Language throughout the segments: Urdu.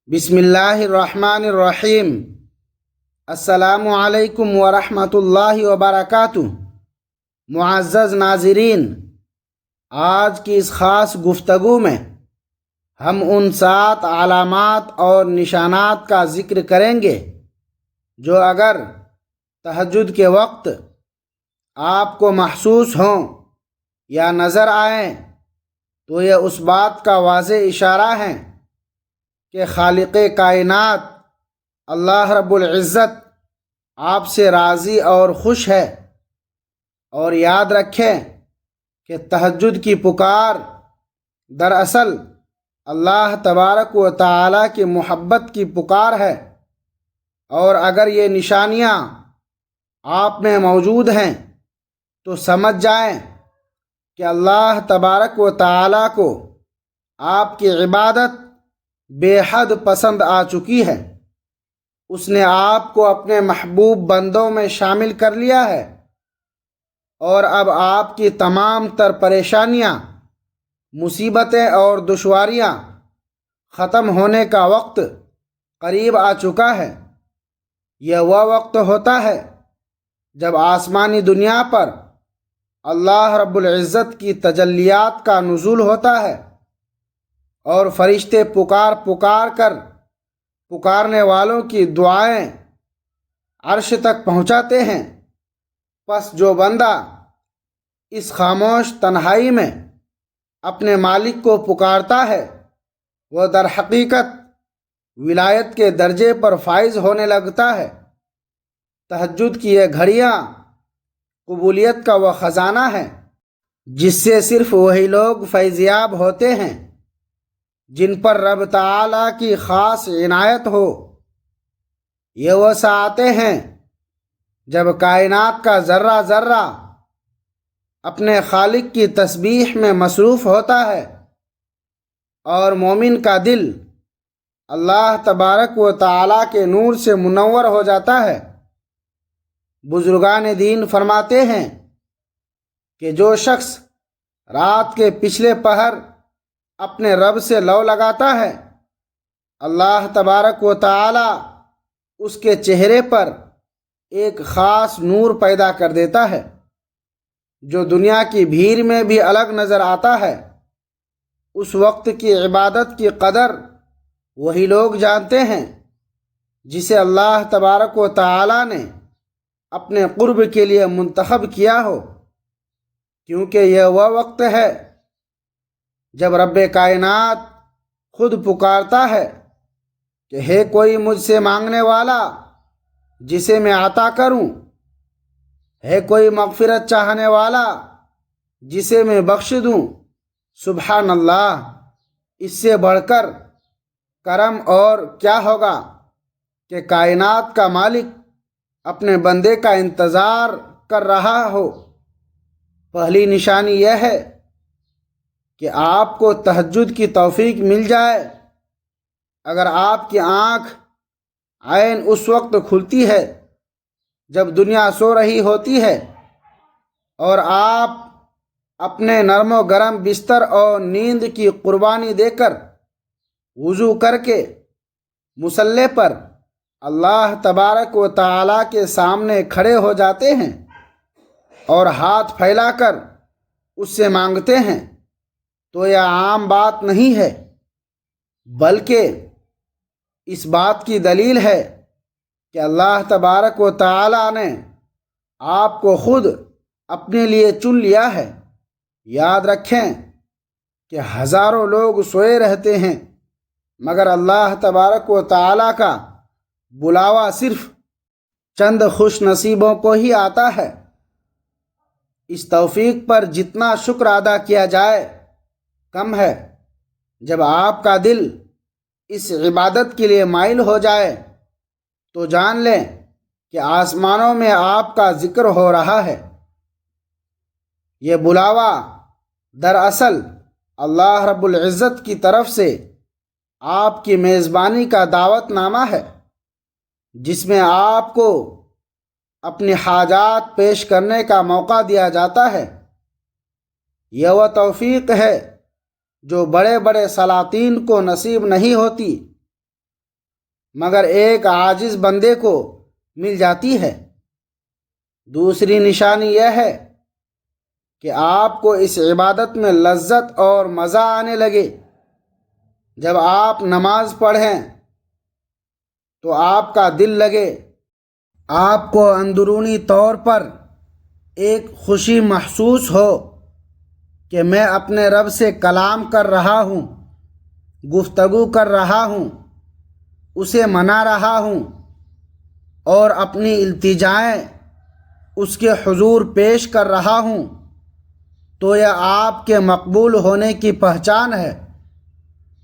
بسم اللہ الرحمن الرحیم۔ السلام علیکم ورحمۃ اللہ وبرکاتہ۔ معزز ناظرین، آج کی اس خاص گفتگو میں ہم ان 7 علامات اور نشانات کا ذکر کریں گے جو اگر تہجد کے وقت آپ کو محسوس ہوں یا نظر آئیں تو یہ اس بات کا واضح اشارہ ہے کہ خالق کائنات اللہ رب العزت آپ سے راضی اور خوش ہے۔ اور یاد رکھیں کہ تہجد کی پکار دراصل اللہ تبارک و تعالی کی محبت کی پکار ہے، اور اگر یہ نشانیاں آپ میں موجود ہیں تو سمجھ جائیں کہ اللہ تبارک و تعالی کو آپ کی عبادت بے حد پسند آ چکی ہے۔ اس نے آپ کو اپنے محبوب بندوں میں شامل کر لیا ہے، اور اب آپ کی تمام تر پریشانیاں، مصیبتیں اور دشواریاں ختم ہونے کا وقت قریب آ چکا ہے۔ یہ وہ وقت ہوتا ہے جب آسمانی دنیا پر اللہ رب العزت کی تجلیات کا نزول ہوتا ہے، اور فرشتے پکار پکار کر پکارنے والوں کی دعائیں عرش تک پہنچاتے ہیں۔ پس جو بندہ اس خاموش تنہائی میں اپنے مالک کو پکارتا ہے وہ در حقیقت ولایت کے درجے پر فائز ہونے لگتا ہے۔ تہجد کی یہ گھڑیاں قبولیت کا وہ خزانہ ہے جس سے صرف وہی لوگ فیضیاب ہوتے ہیں جن پر رب تعالیٰ کی خاص عنایت ہو۔ یہ وہ ساعتیں ہیں جب کائنات کا ذرہ ذرہ اپنے خالق کی تسبیح میں مصروف ہوتا ہے، اور مومن کا دل اللہ تبارک و تعالیٰ کے نور سے منور ہو جاتا ہے۔ بزرگان دین فرماتے ہیں کہ جو شخص رات کے پچھلے پہر اپنے رب سے لو لگاتا ہے، اللہ تبارک و تعالی اس کے چہرے پر ایک خاص نور پیدا کر دیتا ہے جو دنیا کی بھیڑ میں بھی الگ نظر آتا ہے۔ اس وقت کی عبادت کی قدر وہی لوگ جانتے ہیں جسے اللہ تبارک و تعالی نے اپنے قرب کے لیے منتخب کیا ہو، کیونکہ یہ وہ وقت ہے جب رب کائنات خود پکارتا ہے کہ ہے کوئی مجھ سے مانگنے والا جسے میں عطا کروں، ہے کوئی مغفرت چاہنے والا جسے میں بخش دوں۔ سبحان اللہ، اس سے بڑھ کر کرم اور کیا ہوگا کہ کائنات کا مالک اپنے بندے کا انتظار کر رہا ہو۔ پہلی نشانی یہ ہے کہ آپ کو تہجد کی توفیق مل جائے۔ اگر آپ کی آنکھ عین اس وقت کھلتی ہے جب دنیا سو رہی ہوتی ہے، اور آپ اپنے نرم و گرم بستر اور نیند کی قربانی دے کر وضو کر کے مصلی پر اللہ تبارک و تعالی کے سامنے کھڑے ہو جاتے ہیں اور ہاتھ پھیلا کر اس سے مانگتے ہیں، تو یہ عام بات نہیں ہے، بلکہ اس بات کی دلیل ہے کہ اللہ تبارک و تعالی نے آپ کو خود اپنے لیے چن لیا ہے۔ یاد رکھیں کہ ہزاروں لوگ سوئے رہتے ہیں، مگر اللہ تبارک و تعالی کا بلاوا صرف چند خوش نصیبوں کو ہی آتا ہے۔ اس توفیق پر جتنا شکر ادا کیا جائے کم ہے۔ جب آپ کا دل اس عبادت کے لیے مائل ہو جائے تو جان لیں کہ آسمانوں میں آپ کا ذکر ہو رہا ہے۔ یہ بلاوا دراصل اللہ رب العزت کی طرف سے آپ کی میزبانی کا دعوت نامہ ہے، جس میں آپ کو اپنی حاجات پیش کرنے کا موقع دیا جاتا ہے۔ یہ وہ توفیق ہے جو بڑے بڑے سلاطین کو نصیب نہیں ہوتی۔ مگر ایک عاجز بندے کو مل جاتی ہے۔ دوسری نشانی یہ ہے کہ آپ کو اس عبادت میں لذت اور مزہ آنے لگے۔ جب آپ نماز پڑھیں تو آپ کا دل لگے، آپ کو اندرونی طور پر ایک خوشی محسوس ہو کہ میں اپنے رب سے کلام کر رہا ہوں، گفتگو کر رہا ہوں، اسے منا رہا ہوں اور اپنی التجائیں اس کے حضور پیش کر رہا ہوں، تو یہ آپ کے مقبول ہونے کی پہچان ہے۔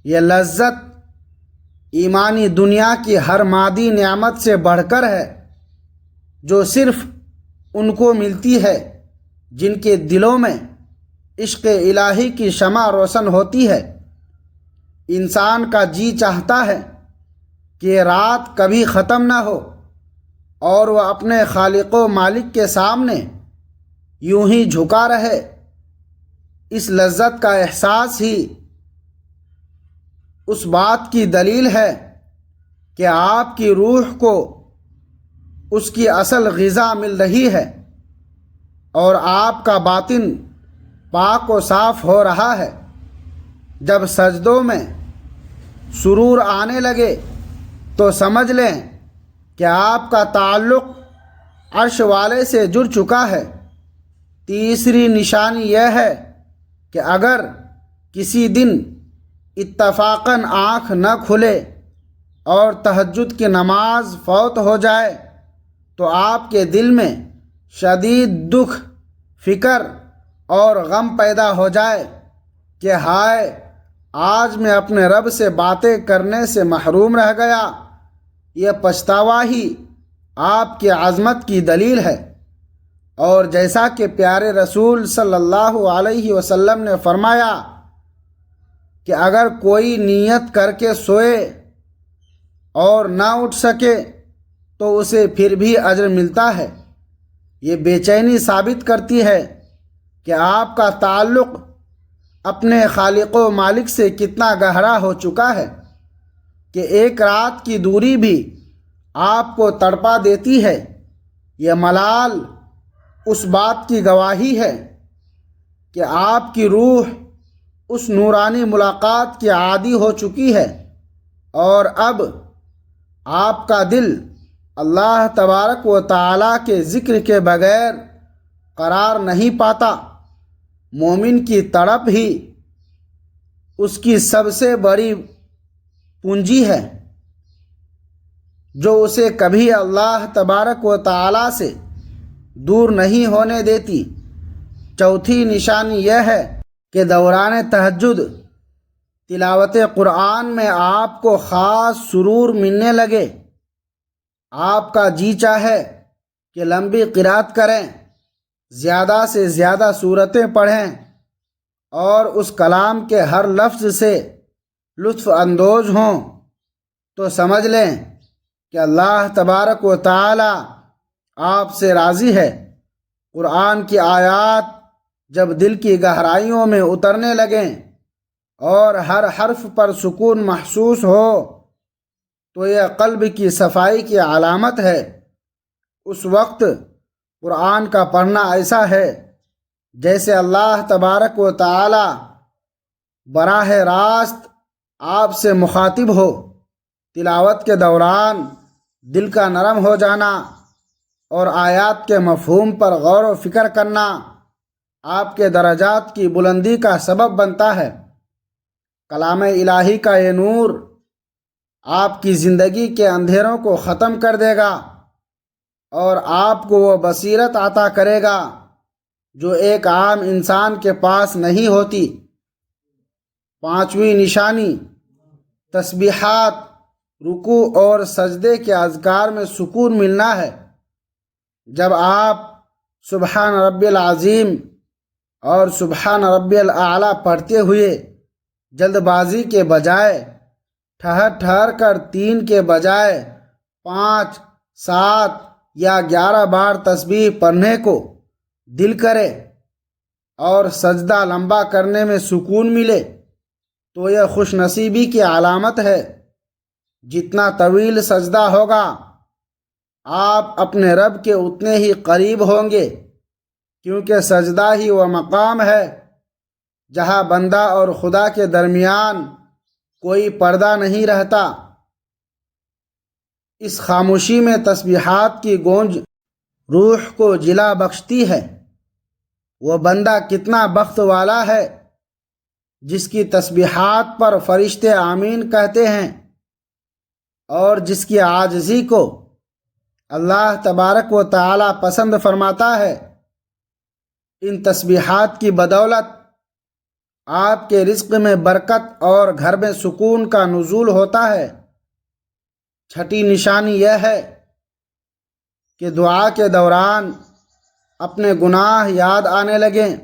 یہ لذت ایمانی دنیا کی ہر مادی نعمت سے بڑھ کر ہے، جو صرف ان کو ملتی ہے جن کے دلوں میں عشق الہی کی شمع روشن ہوتی ہے۔ انسان کا جی چاہتا ہے کہ رات کبھی ختم نہ ہو اور وہ اپنے خالق و مالک کے سامنے یوں ہی جھکا رہے۔ اس لذت کا احساس ہی اس بات کی دلیل ہے کہ آپ کی روح کو اس کی اصل غذا مل رہی ہے اور آپ کا باطن پاک و صاف ہو رہا ہے۔ جب سجدوں میں سرور آنے لگے تو سمجھ لیں کہ آپ کا تعلق عرش والے سے جڑ چکا ہے۔ تیسری نشانی یہ ہے کہ اگر کسی دن اتفاقاً آنکھ نہ کھلے اور تہجد کی نماز فوت ہو جائے تو آپ کے دل میں شدید دکھ، فکر اور غم پیدا ہو جائے کہ ہائے، آج میں اپنے رب سے باتیں کرنے سے محروم رہ گیا۔ یہ پچھتاوا ہی آپ کی عظمت کی دلیل ہے۔ اور جیسا کہ پیارے رسول صلی اللہ علیہ وسلم نے فرمایا کہ اگر کوئی نیت کر کے سوئے اور نہ اٹھ سکے تو اسے پھر بھی اجر ملتا ہے۔ یہ بے چینی ثابت کرتی ہے کہ آپ کا تعلق اپنے خالق و مالک سے کتنا گہرا ہو چکا ہے کہ ایک رات کی دوری بھی آپ کو تڑپا دیتی ہے۔ یہ ملال اس بات کی گواہی ہے کہ آپ کی روح اس نورانی ملاقات کی عادی ہو چکی ہے اور اب آپ کا دل اللہ تبارک و تعالیٰ کے ذکر کے بغیر قرار نہیں پاتا۔ مومن کی تڑپ ہی اس کی سب سے بڑی پونجی ہے جو اسے کبھی اللہ تبارک و تعالیٰ سے دور نہیں ہونے دیتی۔ چوتھی نشانی یہ ہے کہ دوران تہجد تلاوت قرآن میں آپ کو خاص سرور ملنے لگے۔ آپ کا جی چاہے کہ لمبی قرات کریں، زیادہ سے زیادہ سورتیں پڑھیں اور اس کلام کے ہر لفظ سے لطف اندوز ہوں، تو سمجھ لیں کہ اللہ تبارک و تعالی آپ سے راضی ہے۔ قرآن کی آیات جب دل کی گہرائیوں میں اترنے لگیں اور ہر حرف پر سکون محسوس ہو تو یہ قلب کی صفائی کی علامت ہے۔ اس وقت قرآن کا پڑھنا ایسا ہے جیسے اللہ تبارک و تعالی براہ راست آپ سے مخاطب ہو۔ تلاوت کے دوران دل کا نرم ہو جانا اور آیات کے مفہوم پر غور و فکر کرنا آپ کے درجات کی بلندی کا سبب بنتا ہے۔ کلام الہی کا یہ نور آپ کی زندگی کے اندھیروں کو ختم کر دے گا اور آپ کو وہ بصیرت عطا کرے گا جو ایک عام انسان کے پاس نہیں ہوتی۔ پانچویں نشانی تسبیحات، رکوع اور سجدے کے اذکار میں سکون ملنا ہے۔ جب آپ سبحان ربی العظیم اور سبحان ربی الاعلیٰ پڑھتے ہوئے جلد بازی کے بجائے ٹھہر ٹھہر کر 3 کے بجائے 5، 7 یا 11 بار تسبیح پڑھنے کو دل کرے اور سجدہ لمبا کرنے میں سکون ملے تو یہ خوش نصیبی کی علامت ہے۔ جتنا طویل سجدہ ہوگا آپ اپنے رب کے اتنے ہی قریب ہوں گے، کیونکہ سجدہ ہی وہ مقام ہے جہاں بندہ اور خدا کے درمیان کوئی پردہ نہیں رہتا۔ اس خاموشی میں تسبیحات کی گونج روح کو جلا بخشتی ہے۔ وہ بندہ کتنا بخت والا ہے جس کی تسبیحات پر فرشتے آمین کہتے ہیں، اور جس کی عاجزی کو اللہ تبارک و تعالی پسند فرماتا ہے۔ ان تسبیحات کی بدولت آپ کے رزق میں برکت اور گھر میں سکون کا نزول ہوتا ہے۔ چھٹی نشانی یہ ہے کہ دعا کے دوران اپنے گناہ یاد آنے لگیں۔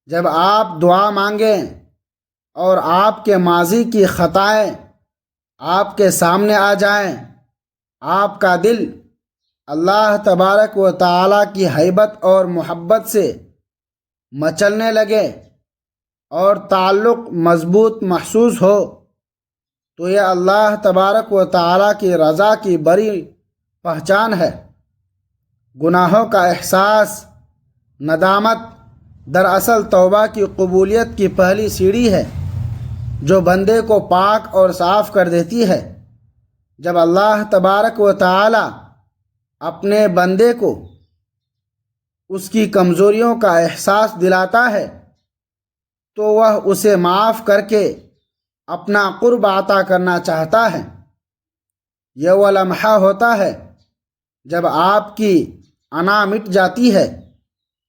جب آپ دعا مانگیں اور آپ کے ماضی کی خطائیں آپ کے سامنے آ جائیں، آپ کا دل اللہ تبارک و تعالی کی ہیبت اور محبت سے مچلنے لگے اور تعلق مضبوط محسوس ہو، تو یہ اللہ تبارک و تعالی کی رضا کی بڑی پہچان ہے۔ گناہوں کا احساس، ندامت، دراصل توبہ کی قبولیت کی پہلی سیڑھی ہے جو بندے کو پاک اور صاف کر دیتی ہے۔ جب اللہ تبارک و تعالی اپنے بندے کو اس کی کمزوریوں کا احساس دلاتا ہے تو وہ اسے معاف کر کے اپنا قرب عطا کرنا چاہتا ہے۔ یہ وہ لمحہ ہوتا ہے جب آپ کی انا مٹ جاتی ہے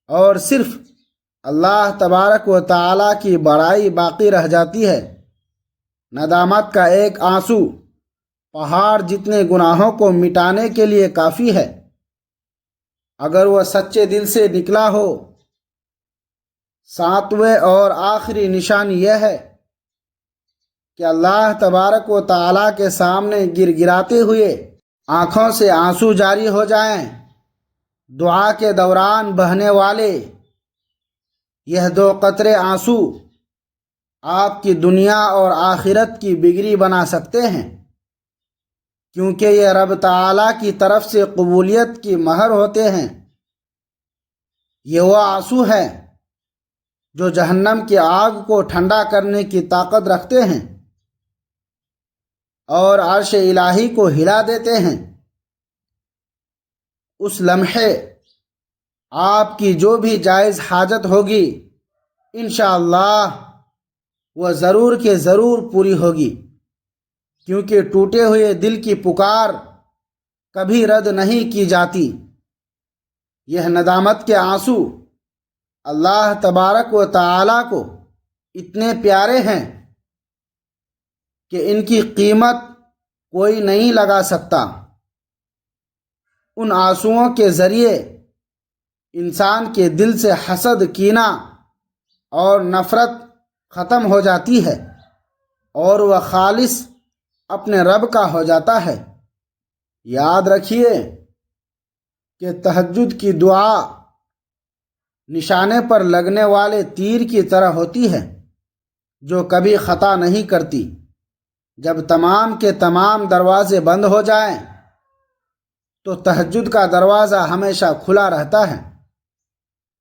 اور صرف اللہ تبارک و تعالی کی بڑائی باقی رہ جاتی ہے۔ ندامت کا ایک آنسو پہاڑ جتنے گناہوں کو مٹانے کے لیے کافی ہے، اگر وہ سچے دل سے نکلا ہو۔ ساتویں اور آخری نشانی یہ ہے کہ اللہ تبارک و تعالی کے سامنے گر گراتے ہوئے آنکھوں سے آنسو جاری ہو جائیں۔ دعا کے دوران بہنے والے یہ 2 قطرے آنسو آپ کی دنیا اور آخرت کی بگڑی بنا سکتے ہیں، کیونکہ یہ رب تعالی کی طرف سے قبولیت کی مہر ہوتے ہیں۔ یہ وہ آنسو ہیں جو جہنم کی آگ کو ٹھنڈا کرنے کی طاقت رکھتے ہیں اور عرش الہی کو ہلا دیتے ہیں۔ اس لمحے آپ کی جو بھی جائز حاجت ہوگی انشاءاللہ وہ ضرور کہ ضرور پوری ہوگی، کیونکہ ٹوٹے ہوئے دل کی پکار کبھی رد نہیں کی جاتی۔ یہ ندامت کے آنسو اللہ تبارک و تعالی کو اتنے پیارے ہیں کہ ان کی قیمت کوئی نہیں لگا سکتا۔ ان آنسوؤں کے ذریعے انسان کے دل سے حسد، کینہ اور نفرت ختم ہو جاتی ہے اور وہ خالص اپنے رب کا ہو جاتا ہے۔ یاد رکھیے کہ تہجد کی دعا نشانے پر لگنے والے تیر کی طرح ہوتی ہے جو کبھی خطا نہیں کرتی۔ جب تمام کے تمام دروازے بند ہو جائیں تو تہجد کا دروازہ ہمیشہ کھلا رہتا ہے،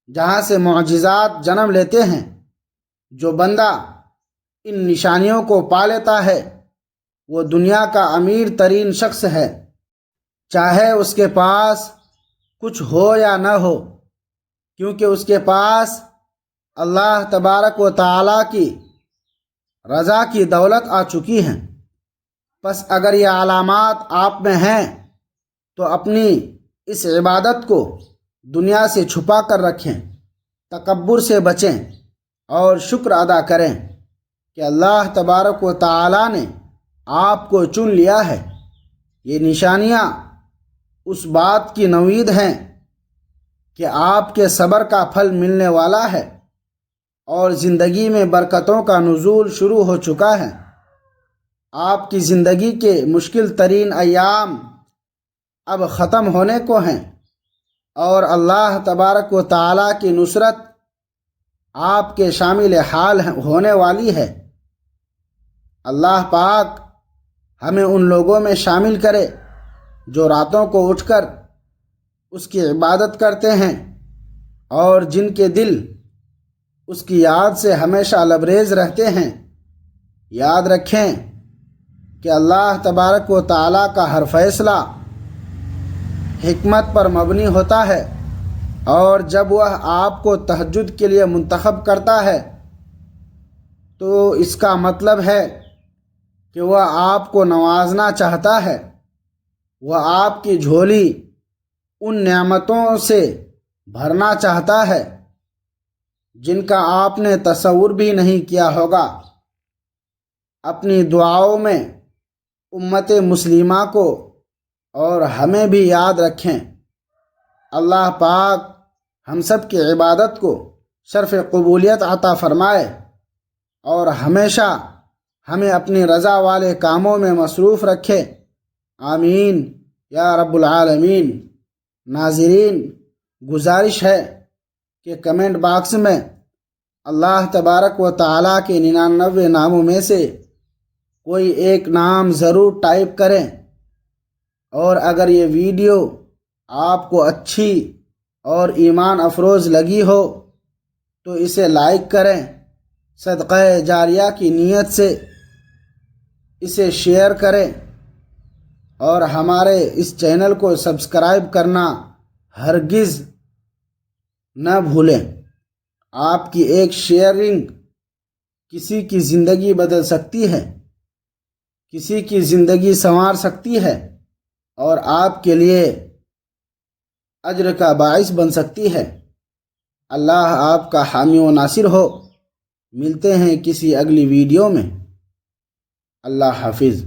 جہاں سے معجزات جنم لیتے ہیں۔ جو بندہ ان نشانیوں کو پا لیتا ہے وہ دنیا کا امیر ترین شخص ہے، چاہے اس کے پاس کچھ ہو یا نہ ہو، کیونکہ اس کے پاس اللہ تبارک و تعالی کی رضا کی دولت آ چکی ہے۔ پس اگر یہ علامات آپ میں ہیں تو اپنی اس عبادت کو دنیا سے چھپا کر رکھیں، تکبر سے بچیں اور شکر ادا کریں کہ اللہ تبارک و تعالی نے آپ کو چن لیا ہے۔ یہ نشانیاں اس بات کی نوید ہیں کہ آپ کے صبر کا پھل ملنے والا ہے اور زندگی میں برکتوں کا نزول شروع ہو چکا ہے۔ آپ کی زندگی کے مشکل ترین ایام اب ختم ہونے کو ہیں اور اللہ تبارک و تعالی کی نصرت آپ کے شامل حال ہونے والی ہے۔ اللہ پاک ہمیں ان لوگوں میں شامل کرے جو راتوں کو اٹھ کر اس کی عبادت کرتے ہیں اور جن کے دل اس کی یاد سے ہمیشہ لبریز رہتے ہیں۔ یاد رکھیں کہ اللہ تبارک و تعالیٰ کا ہر فیصلہ حکمت پر مبنی ہوتا ہے، اور جب وہ آپ کو تہجد کے لیے منتخب کرتا ہے تو اس کا مطلب ہے کہ وہ آپ کو نوازنا چاہتا ہے، وہ آپ کی جھولی ان نعمتوں سے بھرنا چاہتا ہے جن کا آپ نے تصور بھی نہیں کیا ہوگا۔ اپنی دعاؤں میں امت مسلمہ کو اور ہمیں بھی یاد رکھیں۔ اللہ پاک ہم سب کی عبادت کو شرف قبولیت عطا فرمائے اور ہمیشہ ہمیں اپنی رضا والے کاموں میں مصروف رکھے، آمین یا رب العالمین۔ ناظرین، گزارش ہے کہ کمنٹ باکس میں اللہ تبارک و تعالیٰ کے 99 ناموں میں سے کوئی ایک نام ضرور ٹائپ کریں، اور اگر یہ ویڈیو آپ کو اچھی اور ایمان افروز لگی ہو تو اسے لائک کریں، صدقہ جاریہ کی نیت سے اسے شیئر کریں، اور ہمارے اس چینل کو سبسکرائب کرنا ہرگز نہ بھولیں۔ آپ کی ایک شیئرنگ کسی کی زندگی بدل سکتی ہے، کسی کی زندگی سنوار سکتی ہے، اور آپ کے لیے اجر کا باعث بن سکتی ہے۔ اللہ آپ کا حامی و ناصر ہو۔ ملتے ہیں کسی اگلی ویڈیو میں۔ اللہ حافظ۔